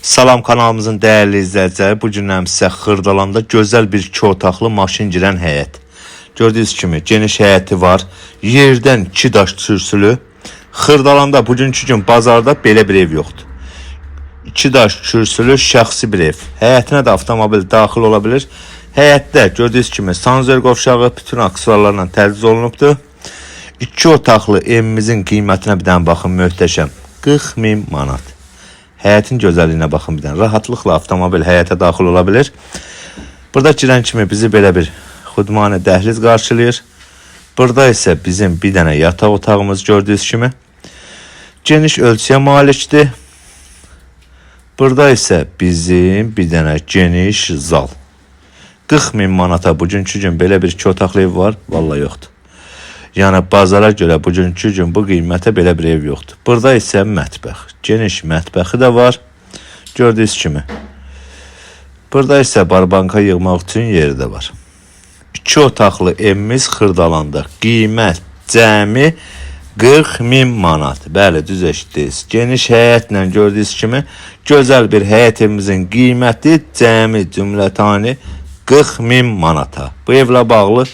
Salam kanalımızın değerli izləyiciləri, bu gündən sizə Xırdalanda gözəl bir 2 otaqlı maşın girən həyət. Gördüyünüz kimi geniş həyəti var, yerdən 2 daş kürsülü. Xırdalanda bugünkü gün bazarda belə bir ev yoxdur. 2 daş kürsülü şəxsi bir ev. Həyətinə də avtomobil daxil ola bilir. Həyətdə gördüyünüz kimi sanzer qovşağı bütün aksesuarlarla təchiz olunubdur. 2 otaqlı evimizin qiymətinə bir dənə baxın, möhtəşəm. 40.000 manat. Həyətin gözəlliyinə baxın bir dənə. Rahatlıqla avtomobil həyətə daxil ola bilir. Burada girən kimi bizi belə bir xudmani dəhliz qarşılayır. Burada isə bizim bir dənə yataq otağımız gördüyünüz kimi. Geniş ölçüyə malikdir. Burada isə bizim bir dənə geniş zal. 40.000 manata bugünkü gün belə bir 2 otaqlı ev var, vallahi yoxdur. Yəni bazara görə bugünkü gün bu qiymətə belə bir ev yoxdur. Burada isə mətbəx. Geniş mətbəxi də var. Gördüyünüz kimi. Burada isə barbanka yığmaq üçün yeri də var. 2 otaqlı evimiz Xırdalanda. Qiymət cəmi 40.000 manat. Bəli, düz eşitdiniz. Geniş həyətlə gördüyünüz kimi gözəl bir həyət evimizin qiyməti cəmi cümlətani 40.000 manata. Bu evlə bağlı